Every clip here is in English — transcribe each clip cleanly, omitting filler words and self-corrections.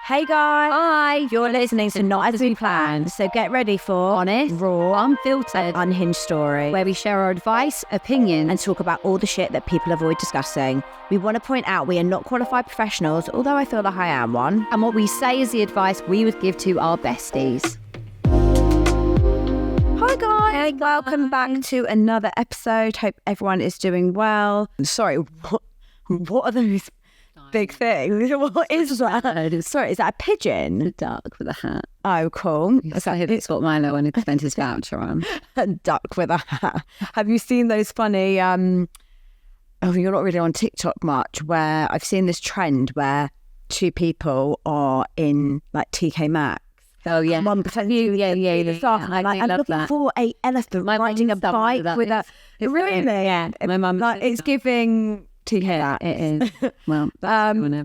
Hey guys. Hi. You're listening to Not As We Planned. So get ready for Honest, raw, unfiltered, unhinged story, where we share our advice, opinions, and talk about all the shit that people avoid discussing. We want to point out we are not qualified professionals, although I feel like I am one. and what we say is the advice we would give to our besties. Hi guys. Welcome back to another episode. Hope everyone is doing well. Sorry, what are those big things? What is that? Sorry, is that a pigeon? A duck with a hat. Oh, cool. It's what Milo wanted to spend his voucher on. A duck with a hat. Have you seen those funny, you're not really on TikTok much, where I've seen this trend where two people are in like TK Maxx. Oh, yeah. 1% Yeah. I'm looking for a elephant riding a bike with a... Really? Yeah. My mum... Like, it's giving... TK Maxx. It is. Well,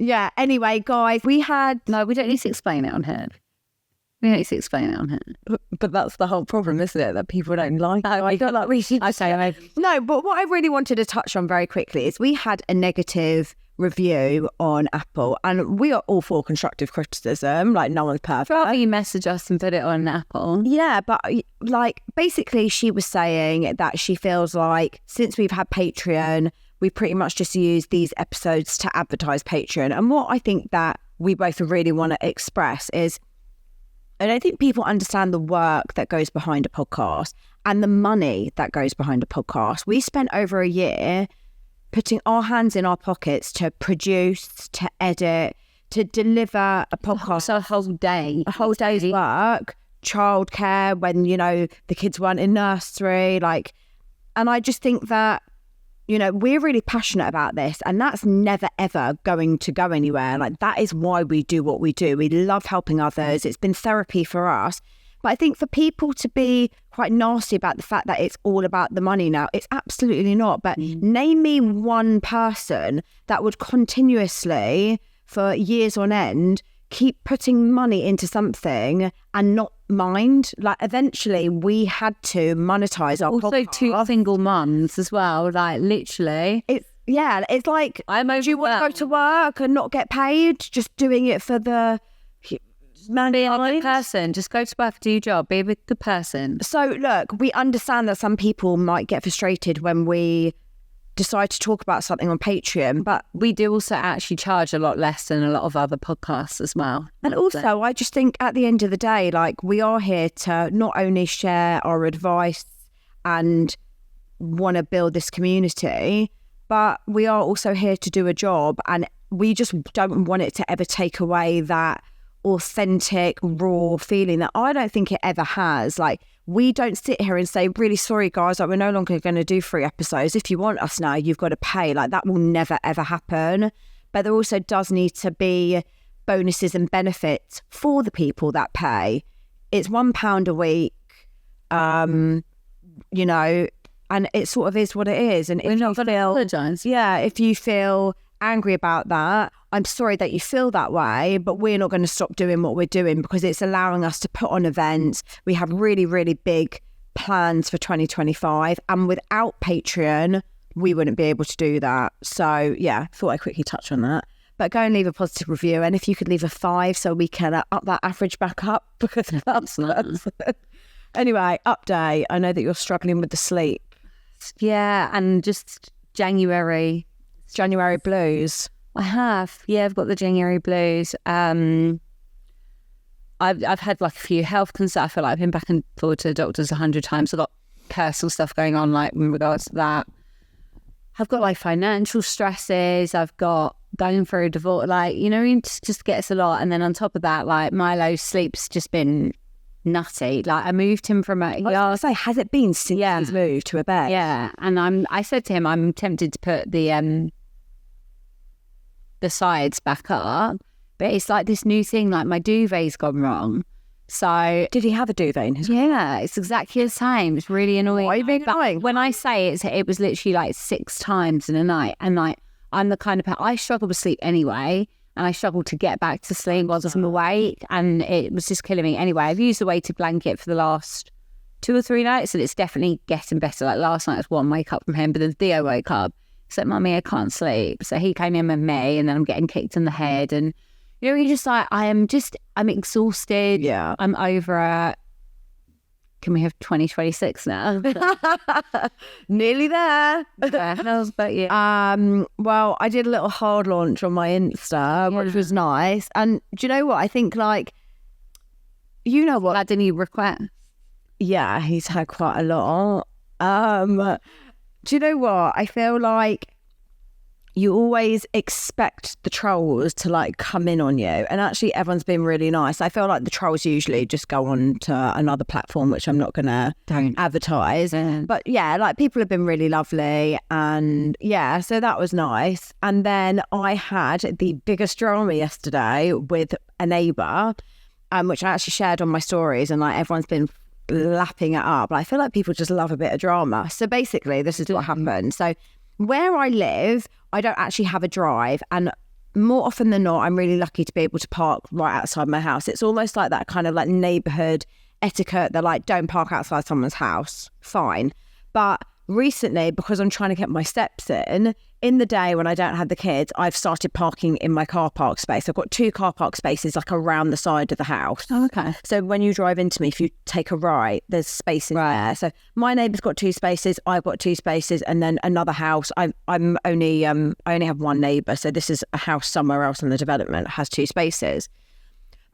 yeah, anyway, guys, we had... No, we don't need to explain it on here. But that's the whole problem, isn't it? That people don't like. I feel like we should... No, but what I really wanted to touch on very quickly is we had a negative review on Apple, and we are all for constructive criticism. Like, no one's perfect. Rather you message us and put it on Apple. Yeah, but like, basically she was saying that she feels like since we've had Patreon, we pretty much just use these episodes to advertise Patreon. And what I think that we both really want to express is, I don't think people understand the work that goes behind a podcast and the money that goes behind a podcast. We spent over a year putting our hands in our pockets to produce, to edit, to deliver a podcast. So a whole day's work, childcare when, you know, the kids weren't in nursery, like, and I just think that, you know, we're really passionate about this, and that's never ever going to go anywhere. Like, that is why we do what we do. We love helping others. It's been therapy for us. But I think for people to be quite nasty about the fact that it's all about the money now, it's absolutely not. But name me one person that would continuously, for years on end, keep putting money into something and not mind. Like, eventually we had to monetize our also podcast. Two single mums as well, like literally. It's like, do you want to go to work and not get paid? Just doing it for the... Be a good person. Just go to work, do your job, be a good person. So look, we understand that some people might get frustrated when we decide to talk about something on Patreon, but we do also actually charge a lot less than a lot of other podcasts as well. And also, I just think at the end of the day, like, we are here to not only share our advice and want to build this community, but we are also here to do a job, and we just don't want it to ever take away that authentic, raw feeling that I don't think it ever has. Like, we don't sit here and say, really sorry guys, like, we're no longer going to do 3 episodes. If you want us now, you've got to pay. Like, that will never ever happen. But there also does need to be bonuses and benefits for the people that pay. It's £1 a week, you know, and it sort of is what it is. And we're not going to apologise. Yeah, if you feel angry about that, I'm sorry that you feel that way, but we're not going to stop doing what we're doing because it's allowing us to put on events. We have really, really big plans for 2025, and without Patreon, we wouldn't be able to do that. So yeah, thought I'd quickly touch on that. But go and leave a positive review, and if you could leave a 5 so we can up that average back up, because that's anyway, update. I know that you're struggling with the sleep. Yeah, and just January blues. I have. Yeah, I've got the January blues. I've had like a few health concerns. I feel like I've been back and forth to the doctors 100 times. I've got personal stuff going on, like in regards to that. I've got like financial stresses. I've got going through a divorce. Like, you know, it just gets a lot. And then on top of that, like, Milo's sleep's just been nutty. Like, I moved him from a... has it been since he's moved to a bed? Yeah. And I said to him, I'm tempted to put the sides back up, but it's like this new thing, like my duvet's gone wrong. So did he have a duvet in his room? Yeah, it's exactly the same. It's really annoying. Why are you being annoying? When I say it was literally like 6 times in a night, and like, I'm the kind of person, I struggle to sleep anyway, and I struggle to get back to sleep whilst I'm awake, and it was just killing me. Anyway, I've used the weighted blanket for the last 2 or 3 nights, and it's definitely getting better. Like, last night was one wake up from him, but then Theo woke up. He said, Mummy, I can't sleep. So he came in with me, and then I'm getting kicked in the head, and You know, you're just like, I'm exhausted. Yeah. I'm over it. Can we have 2026 now? Nearly there. But yeah. Well, I did a little hard launch on my Insta, which was nice. And do you know what? I think like, you know what? Had any requests? Yeah, he's had quite a lot. Do you know what? I feel like you always expect the trolls to like come in on you, and actually everyone's been really nice. I feel like the trolls usually just go on to another platform, which I'm not gonna advertise. But yeah, like people have been really lovely, and yeah, so that was nice. And then I had the biggest drama yesterday with a neighbour, which I actually shared on my stories, and like everyone's been lapping it up. I feel like people just love a bit of drama. So basically, this is what happened. So where I live, I don't actually have a drive, and more often than not, I'm really lucky to be able to park right outside my house. It's almost like that kind of like neighbourhood etiquette. They're like, don't park outside someone's house. Fine. But recently, because I'm trying to get my steps in the day when I don't have the kids, I've started parking in my car park space. I've got 2 car park spaces like around the side of the house. Oh, okay. So when you drive into me, if you take a right, there's space in there. So my neighbour's got 2 spaces, I've got 2 spaces, and then another house. I only have one neighbour, so this is a house somewhere else in the development has 2 spaces.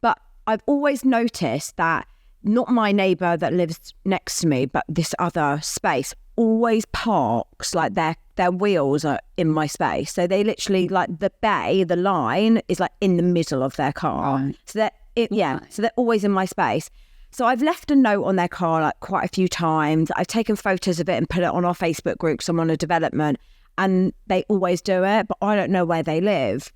But I've always noticed that not my neighbour that lives next to me, but this other space always parks like their wheels are in my space. So they literally like the line is like in the middle of their car. Right. So so they're always in my space. So I've left a note on their car like quite a few times. I've taken photos of it and put it on our Facebook group. So I'm on a development, and they always do it, but I don't know where they live.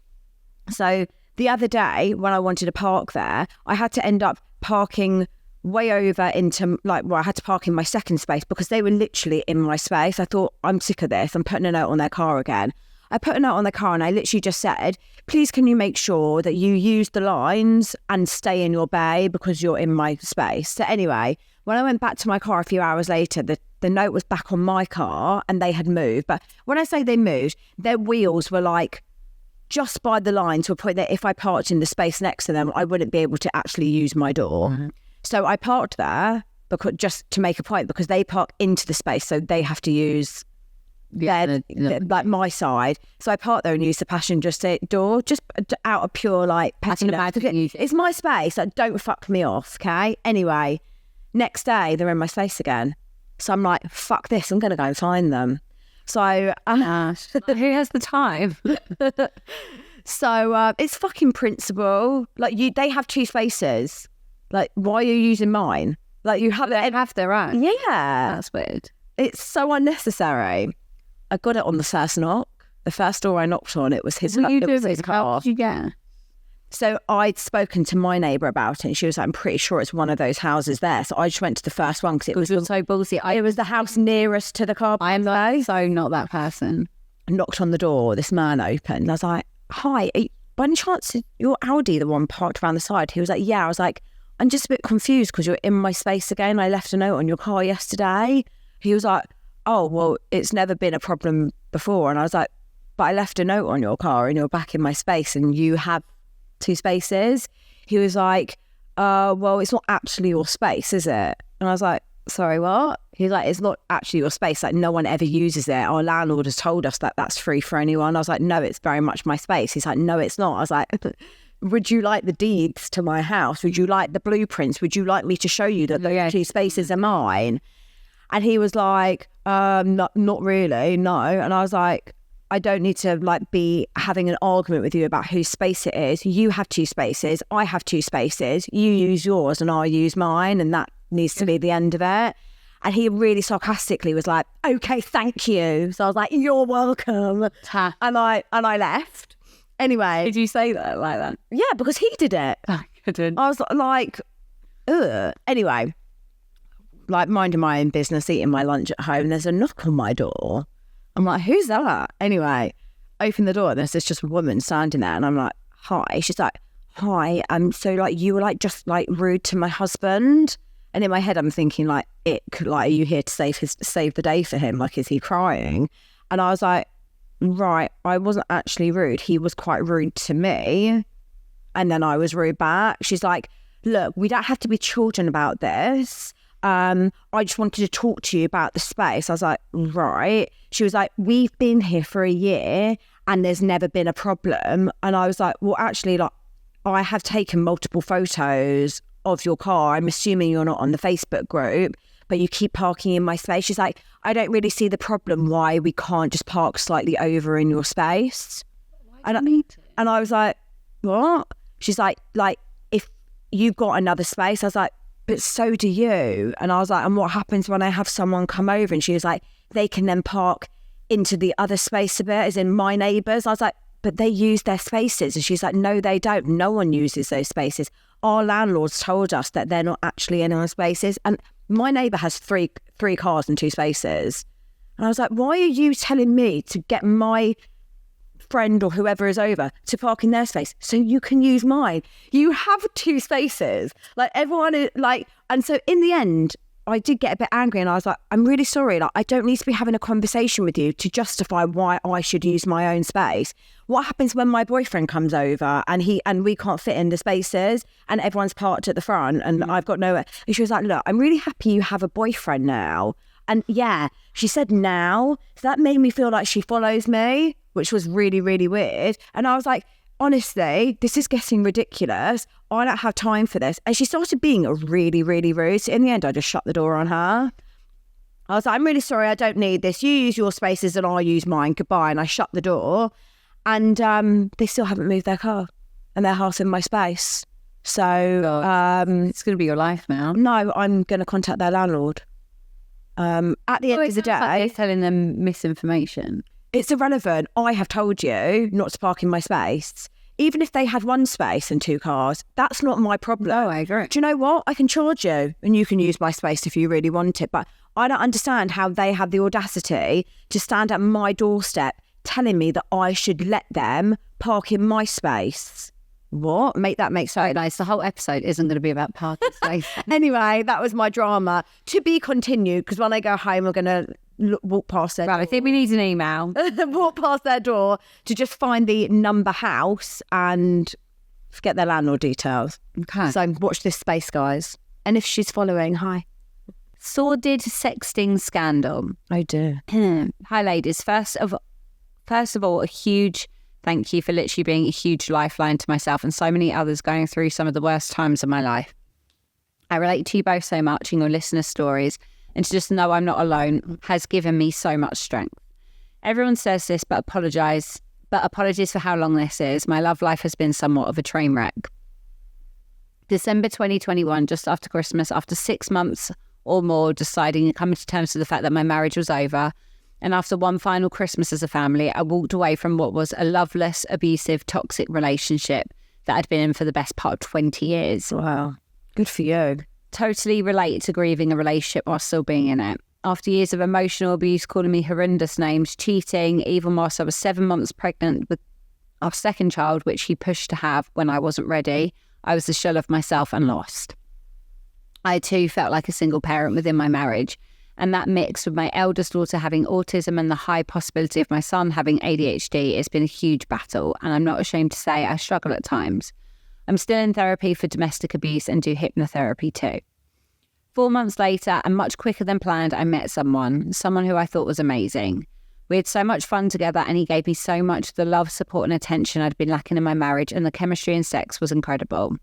So the other day when I wanted to park there, I had to end up parking way over into like, well, I had to park in my second space because they were literally in my space. I thought, I'm sick of this. I'm putting a note on their car again. I put a note on their car and I literally just said, please can you make sure that you use the lines and stay in your bay because you're in my space. So anyway, when I went back to my car a few hours later, the note was back on my car and they had moved. But when I say they moved, their wheels were like just by the line to a point that if I parked in the space next to them, I wouldn't be able to actually use my door. Mm-hmm. So I parked there because just to make a point, because they park into the space, so they have to use like my side. So I parked there and used the passenger door just out of pure like pettiness. It's my space. Like, don't fuck me off, okay? Anyway, next day they're in my space again. So I'm like, fuck this. I'm going to go and find them. So who has the time? So it's fucking principle. Like they have 2 spaces. Like, why are you using mine? Like, you have their own. Yeah. That's weird. It's so unnecessary. I got it on the first knock. The first door I knocked on, it was his car. How did you get? So I'd spoken to my neighbour about it, and she was like, I'm pretty sure it's one of those houses there. So I just went to the first one because it was so ballsy. It was the house nearest to the car. I am so not that person. I knocked on the door. This man opened. I was like, hi, by any chance, is your Audi the one parked around the side? He was like, yeah. I was like, I'm just a bit confused because you're in my space again. I left a note on your car yesterday. He was like, oh, well, it's never been a problem before. And I was like, but I left a note on your car and you're back in my space and you have 2 spaces. He was like, well, it's not actually your space, is it? And I was like, sorry, what? He's like, it's not actually your space. Like, no one ever uses it. Our landlord has told us that that's free for anyone. I was like, no, it's very much my space. He's like, no, it's not. I was like, would you like the deeds to my house? Would you like the blueprints? Would you like me to show you that those 2 spaces are mine? And he was like, not really, no. And I was like, I don't need to like be having an argument with you about whose space it is. You have 2 spaces. I have 2 spaces. You use yours and I use mine. And that needs to be the end of it. And he really sarcastically was like, okay, thank you. So I was like, you're welcome. And I left. Anyway. Did you say that like that? Yeah, because he did it. I didn't. I was like, ugh. Anyway, like minding my own business, eating my lunch at home. There's a knock on my door. I'm like, who's that? Anyway, open the door. And there's this just woman standing there. And I'm like, hi. She's like, hi. So like, you were like just like rude to my husband. And in my head, I'm thinking like, are you here to save the day for him? Like, is he crying? And I was like, right, I wasn't actually rude. He was quite rude to me. And then I was rude back. She's like, look, we don't have to be children about this. I just wanted to talk to you about the space. I was like, right. She was like, we've been here for a year and there's never been a problem. And I was like, well, actually, like, I have taken multiple photos of your car. I'm assuming you're not on the Facebook group, but you keep parking in my space. She's like, I don't really see the problem why we can't just park slightly over in your space. And I was like, what? She's like, if you've got another space. I was like, but so do you. And I was like, and what happens when I have someone come over? And she was like, they can then park into the other space a bit, as in my neighbours. I was like, but they use their spaces. And she's like, no, they don't. No one uses those spaces. Our landlords told us that they're not actually in our spaces. And my neighbour has three cars and 2 spaces. And I was like, why are you telling me to get my friend or whoever is over to park in their space so you can use mine? You have 2 spaces. Like, everyone is like, and so in the end, I did get a bit angry and I was like, I'm really sorry. Like, I don't need to be having a conversation with you to justify why I should use my own space. What happens when my boyfriend comes over and we can't fit in the spaces and everyone's parked at the front and I've got nowhere? And she was like, look, I'm really happy you have a boyfriend now. And yeah, she said now. So that made me feel like she follows me, which was really, really weird. And I was like, honestly, this is getting ridiculous. I don't have time for this. And she started being really, really rude. So in the end, I just shut the door on her. I was like, I'm really sorry, I don't need this. You use your spaces and I'll use mine. Goodbye. And I shut the door. And they still haven't moved their car and their house in my space. So it's going to be your life now. No, I'm going to contact their landlord. At the end of the day, like they're telling them misinformation. It's irrelevant. I have told you not to park in my space. Even if they had 1 space and 2 cars, that's not my problem. No, I agree. Do you know what? I can charge you and you can use my space if you really want it. But I don't understand how they have the audacity to stand at my doorstep telling me that I should let them park in my space. What? Make sense. So nice. The whole episode isn't going to be about parking space. Anyway, that was my drama. To be continued, because when I go home, I'm going to walk past their door. I think we need an email. Walk past their door to just find the number house and get their landlord details. Okay. So watch this space, guys. And if she's following, hi. Sordid sexting scandal. Oh dear. Hi, ladies. First of all, a huge thank you for literally being a huge lifeline to myself and so many others going through some of the worst times of my life. I relate to you both so much in your listener stories, and to just know I'm not alone has given me so much strength. Everyone says this, but apologies for how long this is. My love life has been somewhat of a train wreck. December 2021, just after Christmas, after 6 months or more deciding and coming to terms with the fact that my marriage was over, and after one final Christmas as a family, I walked away from what was a loveless, abusive, toxic relationship that I'd been in for the best part of 20 years. Wow. Good for you. Totally relate to grieving a relationship while still being in it. After years of emotional abuse, calling me horrendous names, cheating, even whilst I was 7 months pregnant with our second child, which he pushed to have when I wasn't ready, I was the shell of myself and lost. I too felt like a single parent within my marriage. And that mixed with my eldest daughter having autism and the high possibility of my son having ADHD, it's been a huge battle. And I'm not ashamed to say I struggle at times. I'm still in therapy for domestic abuse and do hypnotherapy too. 4 months later, and much quicker than planned, I met someone who I thought was amazing. We had so much fun together and he gave me so much of the love, support and attention I'd been lacking in my marriage, and the chemistry and sex was incredible.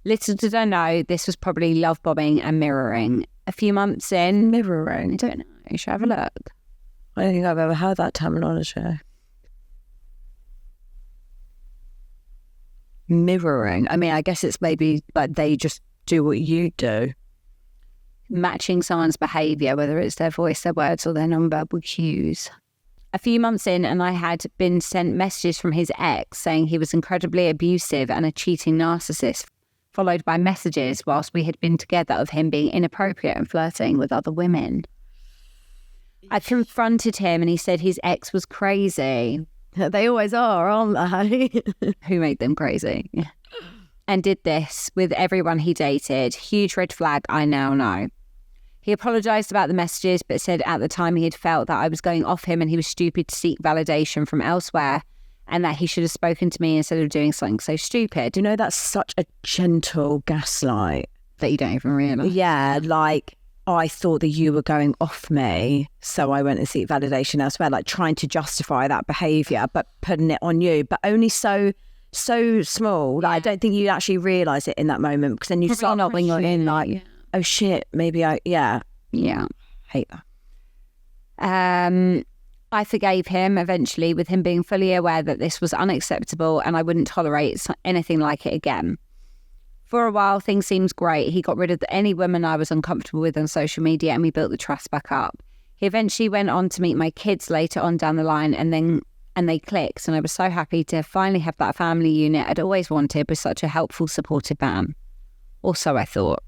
Little did I know, this was probably love bombing and mirroring. A few months in... Mirroring? I don't know. You should have a look. I don't think I've ever heard that terminology. Mirroring. I mean, I guess it's maybe like they just do what you do. Matching someone's behaviour, whether it's their voice, their words or their non-verbal cues. A few months in, and I had been sent messages from his ex saying he was incredibly abusive and a cheating narcissist, followed by messages whilst we had been together of him being inappropriate and flirting with other women. I confronted him and he said his ex was crazy. They always are, aren't they? Who made them crazy? And did this with everyone he dated. Huge red flag, I now know. He apologised about the messages, but said at the time he had felt that I was going off him and he was stupid to seek validation from elsewhere, and that he should have spoken to me instead of doing something so stupid. You know, that's such a gentle gaslight. That you don't even realise. Yeah, like, I thought that you were going off me, so I went and seek validation elsewhere, like trying to justify that behaviour, but putting it on you, but only so small. Like, I don't think you actually realise it in that moment, because then you Probably start not when you're in, like, oh shit, maybe yeah. Hate that. I forgave him eventually, with him being fully aware that this was unacceptable and I wouldn't tolerate anything like it again. For a while, things seemed great. He got rid of any woman I was uncomfortable with on social media, and we built the trust back up. He eventually went on to meet my kids later on down the line, and they clicked, and I was so happy to finally have that family unit I'd always wanted with such a helpful, supportive man. Or so I thought.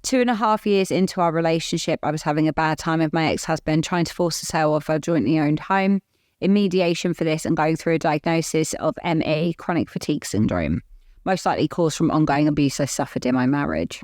2.5 years into our relationship, I was having a bad time with my ex-husband, trying to force the sale of our jointly owned home, in mediation for this and going through a diagnosis of ME, chronic fatigue syndrome, most likely caused from ongoing abuse I suffered in my marriage.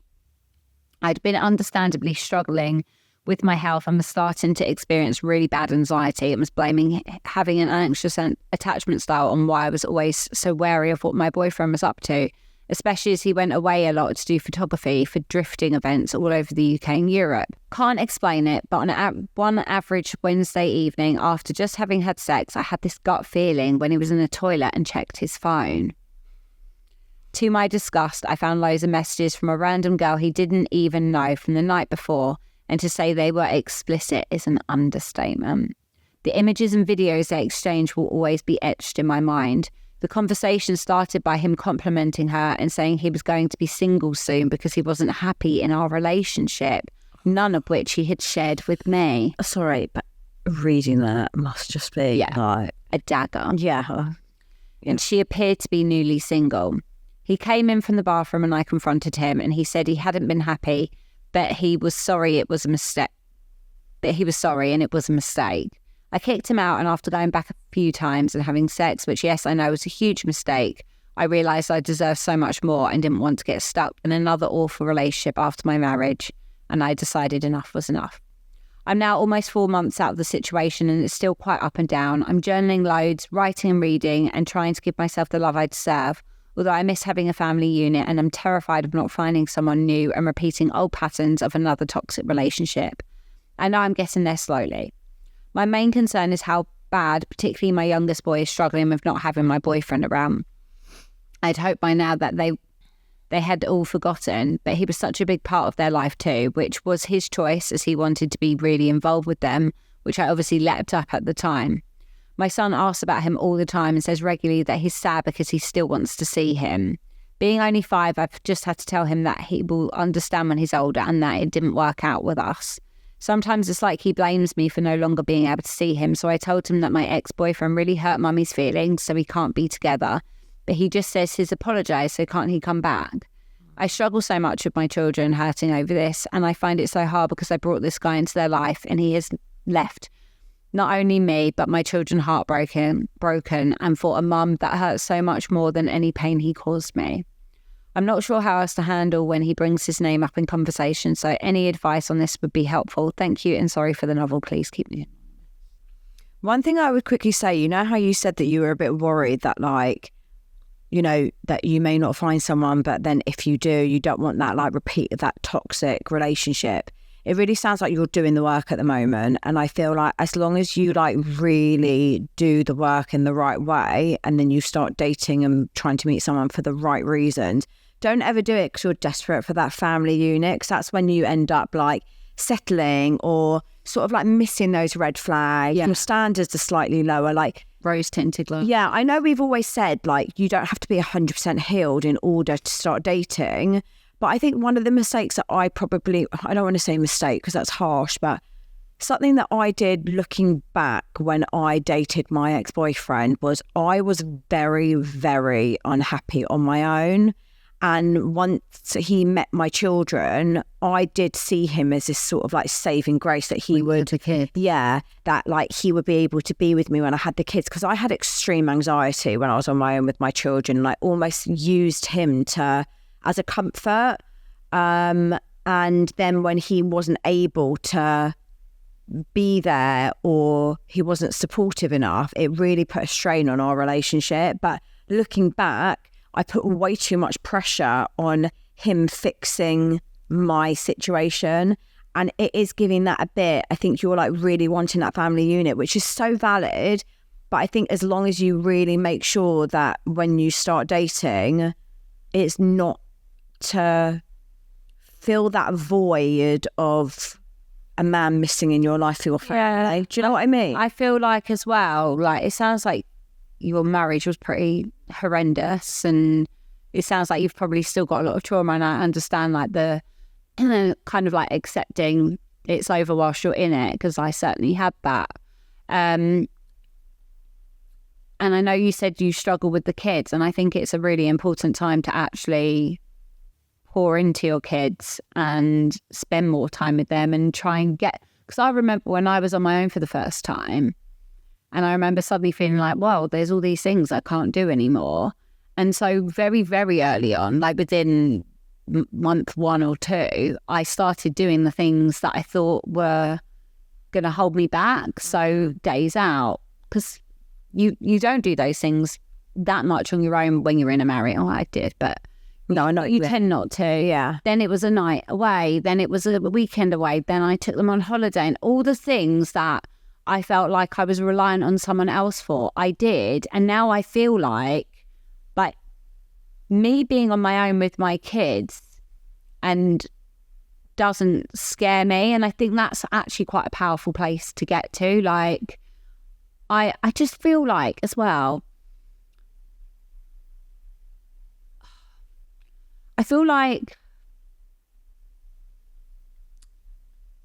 I'd been understandably struggling with my health and was starting to experience really bad anxiety, and was blaming having an anxious attachment style on why I was always so wary of what my boyfriend was up to, especially as he went away a lot to do photography for drifting events all over the UK and Europe. Can't explain it, but on one average Wednesday evening, after just having had sex, I had this gut feeling when he was in the toilet and checked his phone. To my disgust, I found loads of messages from a random girl he didn't even know from the night before, and to say they were explicit is an understatement. The images and videos they exchanged will always be etched in my mind. The conversation started by him complimenting her and saying he was going to be single soon because he wasn't happy in our relationship, none of which he had shared with me. Sorry, but reading that must just be like a dagger. Yeah. And she appeared to be newly single. He came in from the bathroom and I confronted him, and he said he hadn't been happy, but he was sorry it was a mistake. But he was sorry and it was a mistake. I kicked him out, and after going back a few times and having sex, which yes, I know was a huge mistake, I realised I deserved so much more and didn't want to get stuck in another awful relationship after my marriage, and I decided enough was enough. I'm now almost 4 months out of the situation, and it's still quite up and down. I'm journaling loads, writing and reading, and trying to give myself the love I deserve, although I miss having a family unit, and I'm terrified of not finding someone new and repeating old patterns of another toxic relationship. I know I'm getting there slowly. My main concern is how bad, particularly my youngest boy, is struggling with not having my boyfriend around. I'd hoped by now that they had all forgotten, but he was such a big part of their life too, which was his choice, as he wanted to be really involved with them, which I obviously leapt up at the time. My son asks about him all the time and says regularly that he's sad because he still wants to see him. Being only 5, I've just had to tell him that he will understand when he's older and that it didn't work out with us. Sometimes it's like he blames me for no longer being able to see him, so I told him that my ex-boyfriend really hurt mummy's feelings, so we can't be together. But he just says he's apologised, so can't he come back? I struggle so much with my children hurting over this, and I find it so hard because I brought this guy into their life and he has left not only me, but my children broken, and for a mum that hurts so much more than any pain he caused me. I'm not sure how else to handle when he brings his name up in conversation, so any advice on this would be helpful. Thank you, and sorry for the novel. Please keep me in. One thing I would quickly say, you know how you said that you were a bit worried that, like, you know, that you may not find someone, but then if you do, you don't want that, like, repeat of that toxic relationship. It really sounds like you're doing the work at the moment. And I feel like as long as you, like, really do the work in the right way, and then you start dating and trying to meet someone for the right reasons, don't ever do it because you're desperate for that family unit, because that's when you end up, like, settling or sort of, like, missing those red flags. Your standards are slightly lower, like rose-tinted glass. Yeah, I know we've always said, like, you don't have to be 100% healed in order to start dating. But I think one of the mistakes that I don't want to say mistake because that's harsh, but something that I did looking back when I dated my ex-boyfriend was I was very, very unhappy on my own. And once he met my children, I did see him as this sort of, like, saving grace that he would, that, like, he would be able to be with me when I had the kids, because I had extreme anxiety when I was on my own with my children, like, almost used him as a comfort. And then when he wasn't able to be there or he wasn't supportive enough, it really put a strain on our relationship. But looking back, I put way too much pressure on him fixing my situation. And it is giving that a bit. I think you're like really wanting that family unit, which is so valid. But I think as long as you really make sure that when you start dating, it's not to fill that void of a man missing in your life for your family. Do you know what I mean? I feel like as well, like it sounds like your marriage was pretty horrendous, and it sounds like you've probably still got a lot of trauma, and I understand like the kind of like accepting it's over whilst you're in it, because I certainly had that. And I know you said you struggle with the kids, and I think it's a really important time to actually pour into your kids and spend more time with them and try and get, because I remember when I was on my own for the first time, and I remember suddenly feeling like, well, there's all these things I can't do anymore. And so very, very early on, like within month 1 or 2, I started doing the things that I thought were going to hold me back. So days out, because you don't do those things that much on your own when you're in a marriage. Oh, I did, but no, not you tend not to. Yeah. Then it was a night away. Then it was a weekend away. Then I took them on holiday, and all the things that I felt like I was reliant on someone else for, I did. And now I feel like me being on my own with my kids and doesn't scare me. And I think that's actually quite a powerful place to get to. Like, I just feel like as well, I feel like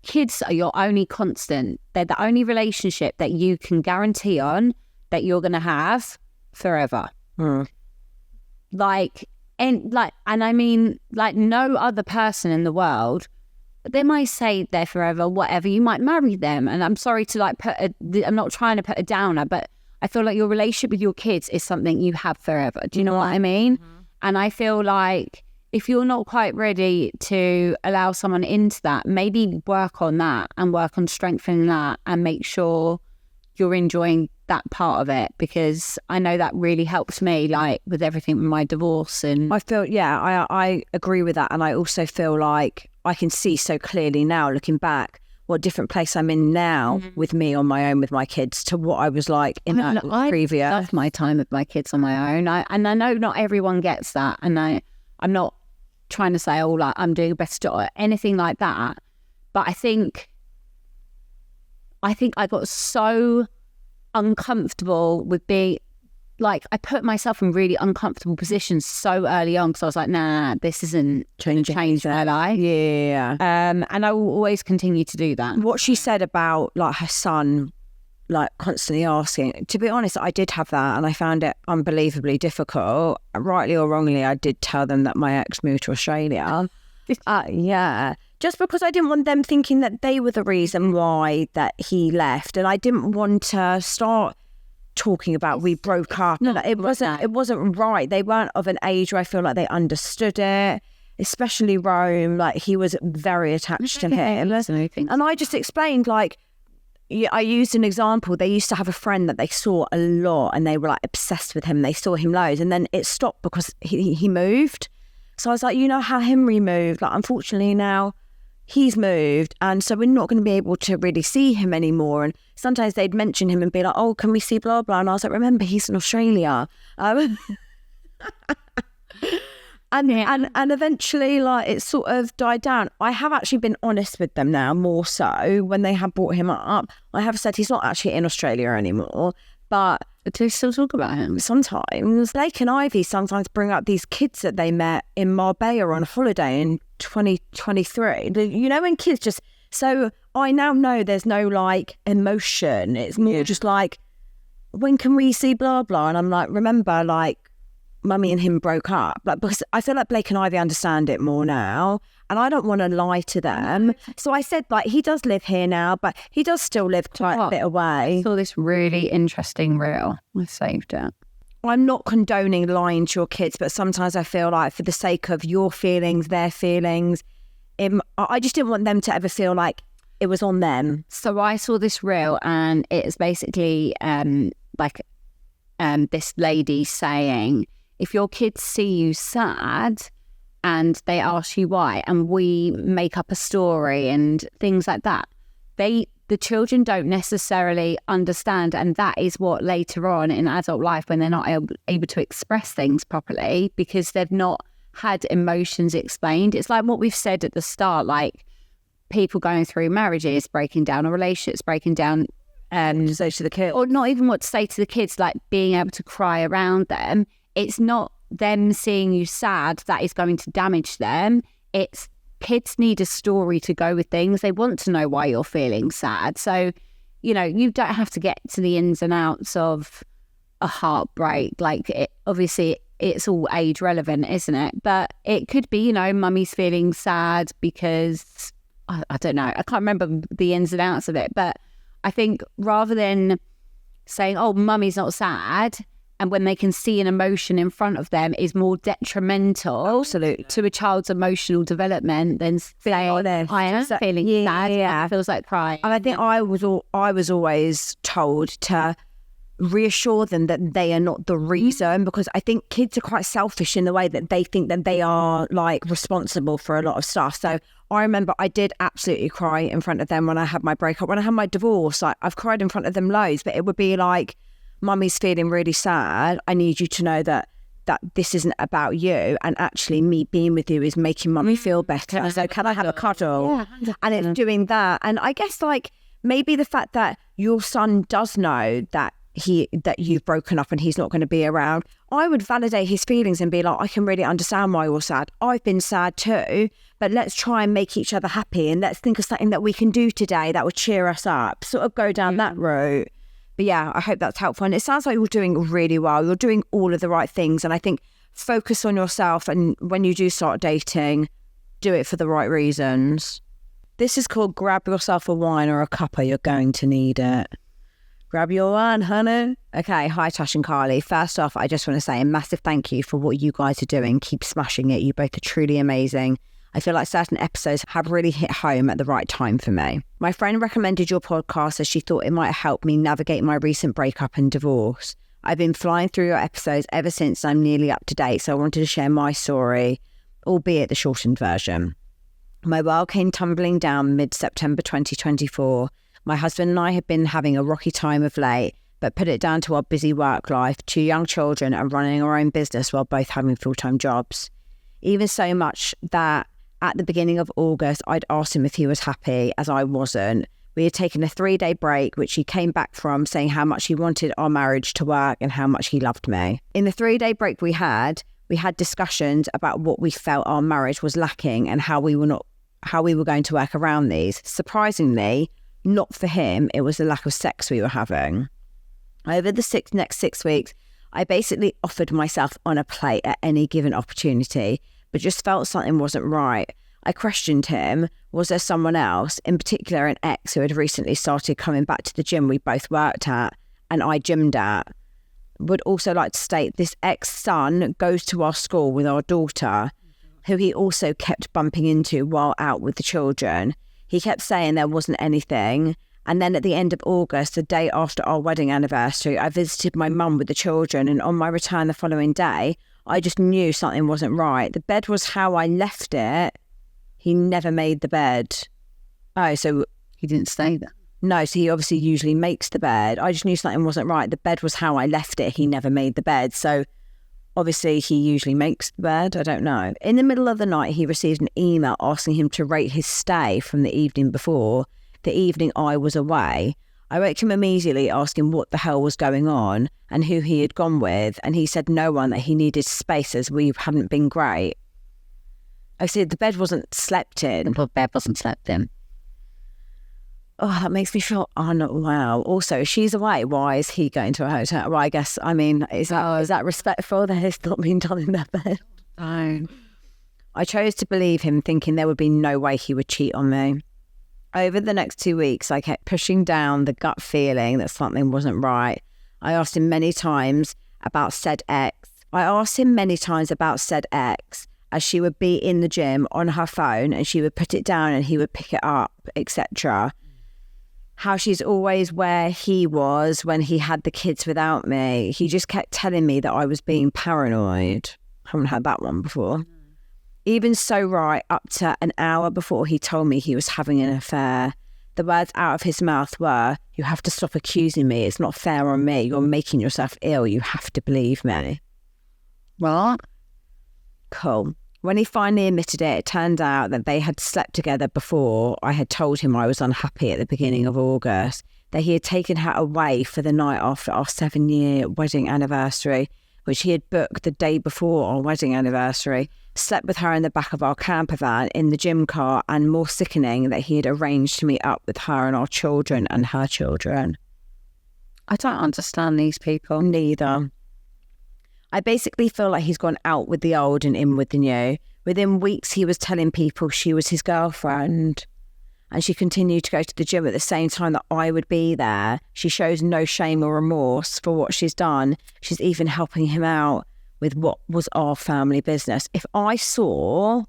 kids are your only constant. They're the only relationship that you can guarantee on that you're going to have forever. And I mean, like no other person in the world, they might say they're forever, whatever, you might marry them. And I'm sorry to I'm not trying to put a downer, but I feel like your relationship with your kids is something you have forever. Do you know what I mean? And I feel like if you're not quite ready to allow someone into that, maybe work on that and work on strengthening that and make sure you're enjoying that part of it, because I know that really helped me, like with everything with my divorce. And I feel, I agree with that. And I also feel like I can see so clearly now, looking back, what different place I'm in now with me on my own with my kids to what I was like in that previous. I love my time with my kids on my own. I know not everyone gets that. And I'm not trying to say, oh, like I'm doing a better job or anything like that. But I think I got so uncomfortable with being like, I put myself in really uncomfortable positions so early on, because I was like, nah, this isn't going to change their life. Yeah. And I will always continue to do that. What she said about like her son, like constantly asking, to be honest, I did have that, and I found it unbelievably difficult. Rightly or wrongly, I did tell them that my ex moved to Australia. Yeah. Just because I didn't want them thinking that they were the reason why that he left. And I didn't want to start talking about we broke up. No, it wasn't right. They weren't of an age where I feel like they understood it, especially Rome. Like, he was very attached to him. And I just explained, like, I used an example. They used to have a friend that they saw a lot, and they were like obsessed with him. They saw him loads, and then it stopped because he moved. So I was like, you know how Henry moved? Like, unfortunately now he's moved, and so we're not going to be able to really see him anymore. And sometimes they'd mention him and be like, oh, can we see blah blah? And I was like, remember, he's in Australia. And eventually, like, it sort of died down. I have actually been honest with them now, more so when they have brought him up. I have said he's not actually in Australia anymore, but do they still talk about him? Sometimes Blake and Ivy sometimes bring up these kids that they met in Marbella on holiday in 2023. You know, when kids just, so I now know there's no like emotion. It's more just like, when can we see blah blah? And I'm like, remember, like, Mummy and him broke up. Like, because I feel like Blake and Ivy understand it more now, and I don't want to lie to them. So I said, like, he does live here now, but he does still live quite a bit away. I saw this really interesting reel. I saved it. I'm not condoning lying to your kids, but sometimes I feel like for the sake of your feelings, their feelings, I just didn't want them to ever feel like it was on them. So I saw this reel, and it's basically this lady saying, if your kids see you sad and they ask you why, and we make up a story and things like that, the children don't necessarily understand, and that is what later on in adult life, when they're not able to express things properly because they've not had emotions explained. It's like what we've said at the start, like people going through marriages, breaking down, or relationships breaking down, To say to the kids. or not even what to say to the kids, like being able to cry around them. It's not them seeing you sad that is going to damage them. It's kids need a story to go with things. They want to know why you're feeling sad. So, you know, you don't have to get to the ins and outs of a heartbreak. Like, obviously, it's all age relevant, isn't it? But it could be, you know, mummy's feeling sad because, I don't know, I can't remember the ins and outs of it. But I think rather than saying, oh, mummy's not sad, and when they can see an emotion in front of them is more detrimental to a child's emotional development than saying, I am feeling sad. Yeah. It feels like crying. And I think I was always told to reassure them that they are not the reason, because I think kids are quite selfish in the way that they think that they are like responsible for a lot of stuff. So I remember I did absolutely cry in front of them when I had my breakup. When I had my divorce, like, I've cried in front of them loads, but it would be like, mummy's feeling really sad. I need you to know that this isn't about you, and actually me being with you is making mummy feel better. So can I have a cuddle? Yeah, and it's doing that. And I guess like maybe the fact that your son does know that you've broken up and he's not going to be around, I would validate his feelings and be like, I can really understand why you're sad. I've been sad too, but let's try and make each other happy, and let's think of something that we can do today that would cheer us up. Sort of go down that route. But yeah, I hope that's helpful. And it sounds like you're doing really well. You're doing all of the right things. And I think focus on yourself. And when you do start dating, do it for the right reasons. This is called grab yourself a wine or a cuppa. You're going to need it. Grab your wine, honey. Okay, hi Tash and Carly. First off, I just want to say a massive thank you for what you guys are doing. Keep smashing it. You both are truly amazing. I feel like certain episodes have really hit home at the right time for me. My friend recommended your podcast as she thought it might help me navigate my recent breakup and divorce. I've been flying through your episodes ever since. I'm nearly up to date, so I wanted to share my story, albeit the shortened version. My world came tumbling down mid-September 2024. My husband and I had been having a rocky time of late, but put it down to our busy work life, 2 young children, and running our own business while both having full-time jobs. Even so much that at the beginning of August, I'd asked him if he was happy, as I wasn't. We had taken a 3-day break, which he came back from, saying how much he wanted our marriage to work and how much he loved me. In the 3-day break we had discussions about what we felt our marriage was lacking and how we were going to work around these. Surprisingly, not for him, it was the lack of sex we were having. Over the next 6 weeks, I basically offered myself on a plate at any given opportunity, but just felt something wasn't right. I questioned him. Was there someone else, in particular an ex who had recently started coming back to the gym we both worked at and I gymmed at? Would also like to state this ex-son goes to our school with our daughter, who he also kept bumping into while out with the children. He kept saying there wasn't anything. And then at the end of August, the day after our wedding anniversary, I visited my mum with the children, and on my return the following day, I just knew something wasn't right. The bed was how I left it. He never made the bed. Oh, so He didn't stay there. no, so he obviously usually makes the bed. I just knew something wasn't right. The bed was how I left it. He never made the bed. So obviously he usually makes the bed. I don't know. In the middle of the night, he received an email asking him to rate his stay from the evening before, the evening I was away. I woke him immediately asking what the hell was going on and who he had gone with, and he said no one, that he needed space as we hadn't been great. I said the bed wasn't slept in. The bed wasn't slept in. Oh, that makes me feel, oh no, wow. Also, if she's away, why is he going to a hotel? Well, I guess, I mean, is that respectful that it's not been done in their bed? No. I chose to believe him, thinking there would be no way he would cheat on me. Over the next 2 weeks, I kept pushing down the gut feeling that something wasn't right. I asked him many times about said ex, as she would be in the gym on her phone and she would put it down and he would pick it up, etc. How she's always where he was when he had the kids without me. He just kept telling me that I was being paranoid. Haven't heard that one before. Even so, right up to an hour before he told me he was having an affair, the words out of his mouth were, "You have to stop accusing me. It's not fair on me. You're making yourself ill. You have to believe me." What? Cool. When he finally admitted it, it turned out that they had slept together before I had told him I was unhappy at the beginning of August, that he had taken her away for the night after our 7-year wedding anniversary, which he had booked the day before our wedding anniversary, slept with her in the back of our camper van in the gym car, and more sickening, that he had arranged to meet up with her and our children and her children. I don't understand these people. Neither. I basically feel like he's gone out with the old and in with the new. Within weeks, he was telling people she was his girlfriend, and she continued to go to the gym at the same time that I would be there. She shows no shame or remorse for what she's done. She's even helping him out with what was our family business. If I saw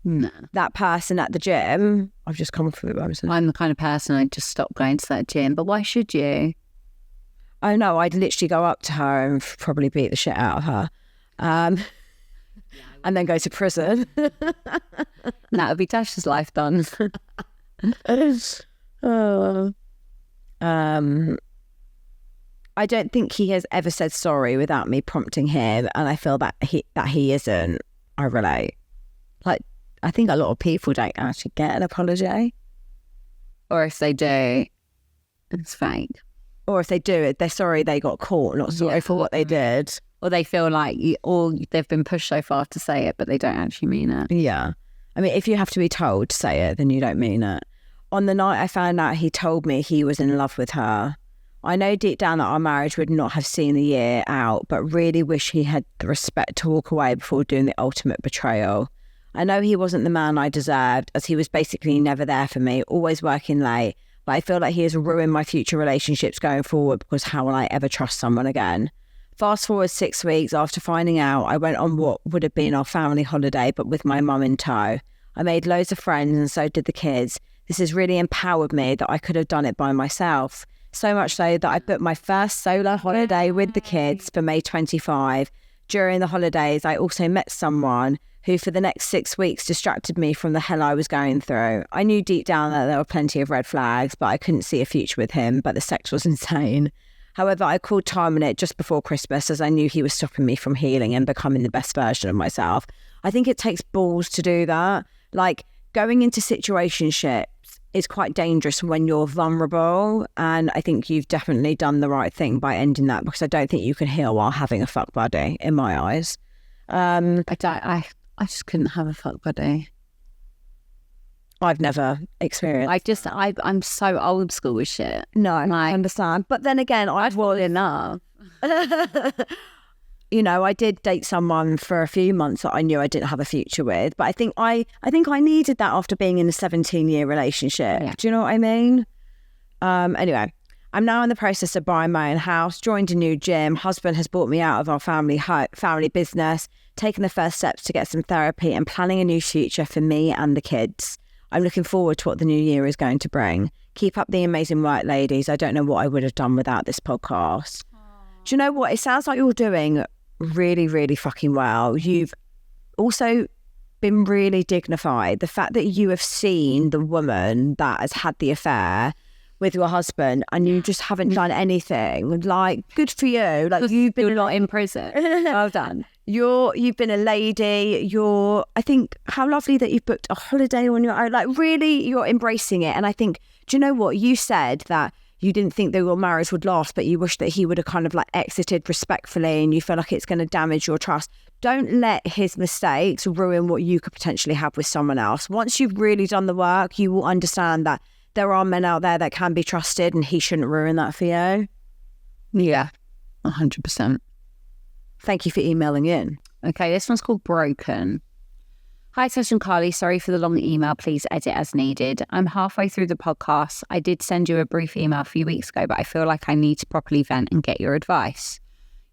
that person at the gym, I've just come off of it. I'm the kind of person I'd just stop going to that gym. But why should you? Oh no, I'd literally go up to her and probably beat the shit out of her. And then go to prison. That would be Tasha's life done. I don't think he has ever said sorry without me prompting him, and I feel that he isn't. I relate. Like, I think a lot of people don't actually get an apology. Or if they do, it's fake. Or if they do it, they're sorry they got caught, not sorry for what they did. Or they feel like they've been pushed so far to say it, but they don't actually mean it. Yeah. I mean, if you have to be told to say it, then you don't mean it. On the night I found out he told me he was in love with her, I know deep down that our marriage would not have seen the year out, but really wish he had the respect to walk away before doing the ultimate betrayal. I know he wasn't the man I deserved, as he was basically never there for me, always working late. But I feel like he has ruined my future relationships going forward, because how will I ever trust someone again? Fast forward 6 weeks after finding out, I went on what would have been our family holiday, but with my mum in tow. I made loads of friends and so did the kids. This has really empowered me that I could have done it by myself. So much so that I booked my first solo holiday with the kids for May 25. During the holidays, I also met someone who for the next 6 weeks distracted me from the hell I was going through. I knew deep down that there were plenty of red flags, but I couldn't see a future with him, but the sex was insane. However, I called time on it just before Christmas, as I knew he was stopping me from healing and becoming the best version of myself. I think it takes balls to do that. Like, going into situationships is quite dangerous when you're vulnerable, and I think you've definitely done the right thing by ending that, because I don't think you can heal while having a fuck buddy, in my eyes. I just couldn't have a fuck buddy. I've never experienced. I'm so old school with shit. No, I understand. But then again, I'd fall in love. You know, I did date someone for a few months that I knew I didn't have a future with, but I think I needed that after being in a 17-year relationship. Yeah. Do you know what I mean? Anyway, I'm now in the process of buying my own house, joined a new gym. Husband has brought me out of our family business, taken the first steps to get some therapy, and planning a new future for me and the kids. I'm looking forward to what the new year is going to bring. Keep up the amazing work, ladies. I don't know what I would have done without this podcast. Do you know what? It sounds like you're doing really, really fucking well. You've also been really dignified. The fact that you have seen the woman that has had the affair with your husband and you just haven't done anything, like, good for you. Like, you're not in prison. Well done. You've been a lady. I think how lovely that you've booked a holiday on your own. Like, really, you're embracing it. And I think, do you know what? You said that you didn't think that your marriage would last, but you wish that he would have kind of like exited respectfully, and you feel like it's going to damage your trust. Don't let his mistakes ruin what you could potentially have with someone else. Once you've really done the work, you will understand that there are men out there that can be trusted, and he shouldn't ruin that for you. Yeah, 100%. Thank you for emailing in. Okay, this one's called Broken. Hi, Tash and Carly. Sorry for the long email. Please edit as needed. I'm halfway through the podcast. I did send you a brief email a few weeks ago, but I feel like I need to properly vent and get your advice.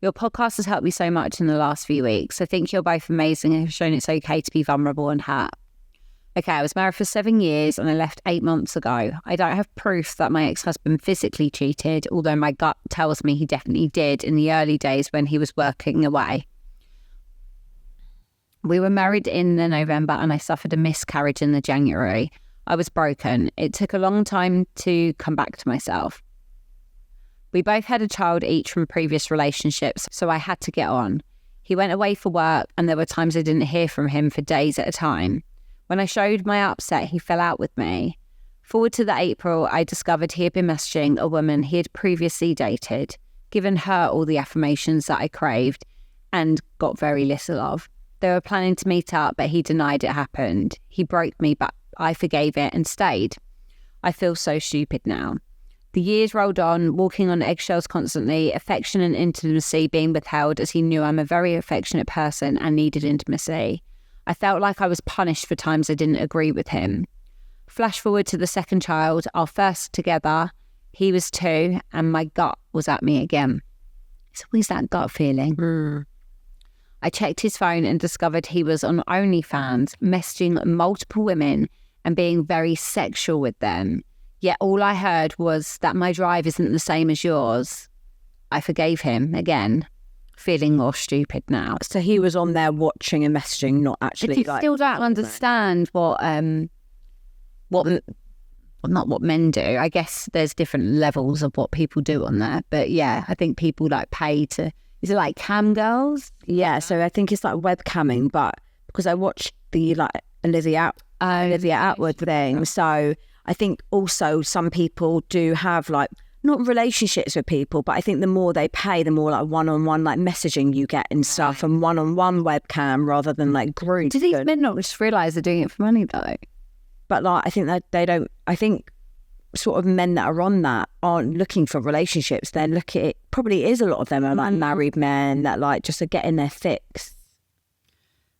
Your podcast has helped me so much in the last few weeks. I think you're both amazing and have shown it's okay to be vulnerable and hurt. Okay, I was married for 7 years and I left 8 months ago. I don't have proof that my ex-husband physically cheated, although my gut tells me he definitely did in the early days when he was working away. We were married in the November and I suffered a miscarriage in the January. I was broken. It took a long time to come back to myself. We both had a child each from previous relationships, so I had to get on. He went away for work and there were times I didn't hear from him for days at a time. When I showed my upset, he fell out with me. Forward to the April, I discovered he had been messaging a woman he had previously dated, given her all the affirmations that I craved and got very little of. They were planning to meet up, but he denied it happened. He broke me, but I forgave it and stayed. I feel so stupid now. The years rolled on, walking on eggshells constantly, affection and intimacy being withheld as he knew I'm a very affectionate person and needed intimacy. I felt like I was punished for times I didn't agree with him. Flash forward to the second child, our first together. He was 2 and my gut was at me again. It's always that gut feeling. I checked his phone and discovered he was on OnlyFans, messaging multiple women and being very sexual with them. Yet all I heard was that my drive isn't the same as yours. I forgave him again, feeling more stupid now. So he was on there watching and messaging, not actually. If you still don't understand not what men do. I guess there's different levels of what people do on there. But yeah, I think people like pay to. Is it like cam girls? Yeah, so I think it's like webcamming, but because I watched the like Olivia Atwood thing, so I think also some people do have like not relationships with people, but I think the more they pay, the more like one-on-one like messaging you get and stuff, and one-on-one webcam rather than like group. Do these men not just realise they're doing it for money though? But like I think that they don't. I think sort of men that are on that aren't looking for relationships. They're looking. It probably is a lot of them are like married men that like just are getting their fix.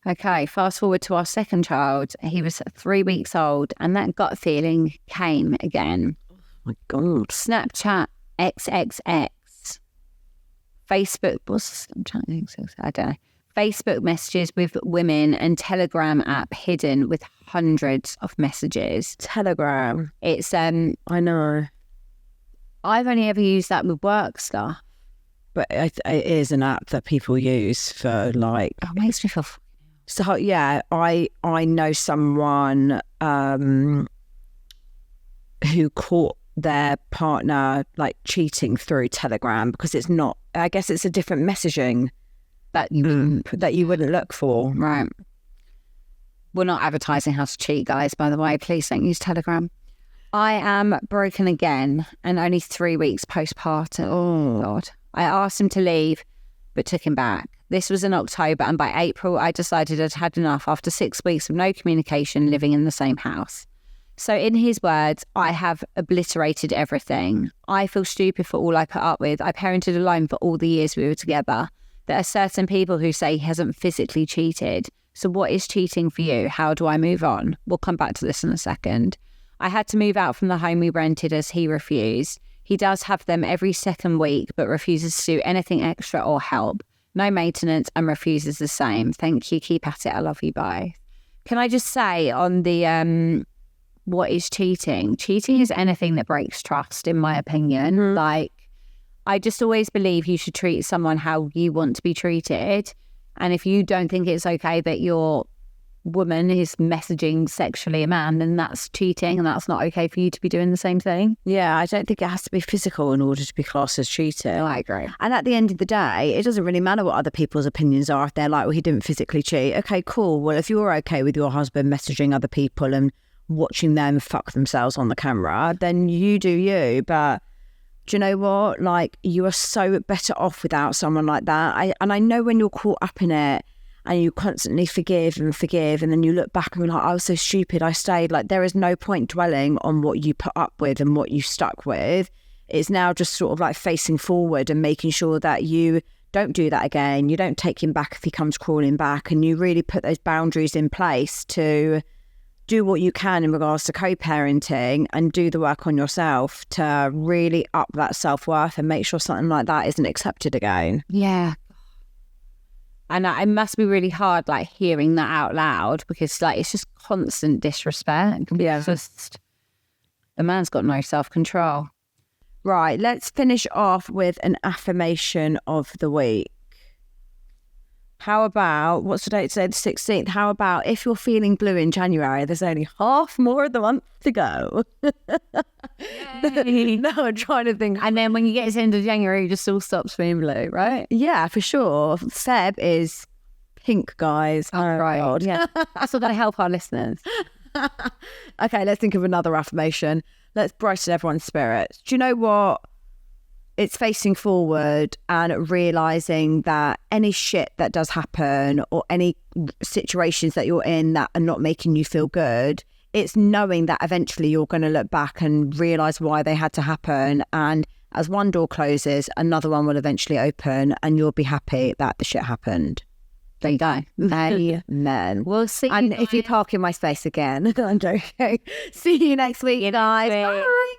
Okay, fast forward to our second child. He was 3 weeks old and that gut feeling came again. Oh my God. Snapchat XXX. Facebook, I don't know. Facebook messages with women and Telegram app hidden with hundreds of messages. Telegram. It's, I know. I've only ever used that with work stuff. But it is an app that people use for like... Oh, it makes me feel... So yeah, I know someone who caught their partner like cheating through Telegram because it's not. I guess it's a different messaging that you wouldn't look for. Right. We're not advertising how to cheat, guys. By the way, please don't use Telegram. I am broken again and only 3 weeks postpartum. Oh God! I asked him to leave, but took him back. This was in October, and by April, I decided I'd had enough after 6 weeks of no communication living in the same house. So in his words, I have obliterated everything. I feel stupid for all I put up with. I parented alone for all the years we were together. There are certain people who say he hasn't physically cheated. So what is cheating for you? How do I move on? We'll come back to this in a second. I had to move out from the home we rented as he refused. He does have them every second week, but refuses to do anything extra or help. No maintenance and refuses the same. Thank you. Keep at it. I love you both. Can I just say on the what is cheating? Cheating is anything that breaks trust, in my opinion. Mm-hmm. Like, I just always believe you should treat someone how you want to be treated. And if you don't think it's okay that your woman is messaging sexually a man, then that's cheating and that's not okay for you to be doing the same thing. Yeah, I don't think it has to be physical in order to be classed as cheating. I agree. And at the end of the day, it doesn't really matter what other people's opinions are. If they're like, well, he didn't physically cheat. Okay, cool. Well, if you're okay with your husband messaging other people and watching them fuck themselves on the camera, then you do you. But do you know what? Like, you are so better off without someone like that. I know when you're caught up in it and you constantly forgive and then you look back and you're like, I was so stupid, I stayed. Like, there is no point dwelling on what you put up with and what you stuck with. It's now just sort of like facing forward and making sure that you don't do that again. You don't take him back if he comes crawling back, and you really put those boundaries in place to do what you can in regards to co-parenting and do the work on yourself to really up that self-worth and make sure something like that isn't accepted again. Yeah. And it must be really hard, like, hearing that out loud, because, like, it's just constant disrespect. Yeah. It's just, the man's got no self-control. Right, let's finish off with an affirmation of the week. How about, what's the date today, the 16th? How about, if you're feeling blue in January, there's only half more of the month to go. No, I'm trying to think. And then when you get to the end of January, it just all stops being blue, right? Yeah, for sure. Feb is pink, guys. Oh, right. God. Yeah. That's all going to help our listeners. Okay, let's think of another affirmation. Let's brighten everyone's spirits. Do you know what? It's facing forward and realising that any shit that does happen or any situations that you're in that are not making you feel good, it's knowing that eventually you're going to look back and realise why they had to happen. And as one door closes, another one will eventually open and you'll be happy that the shit happened. There you go. Amen. We'll see. And if you park in my space again, I'm joking. See you next week, guys. Bye.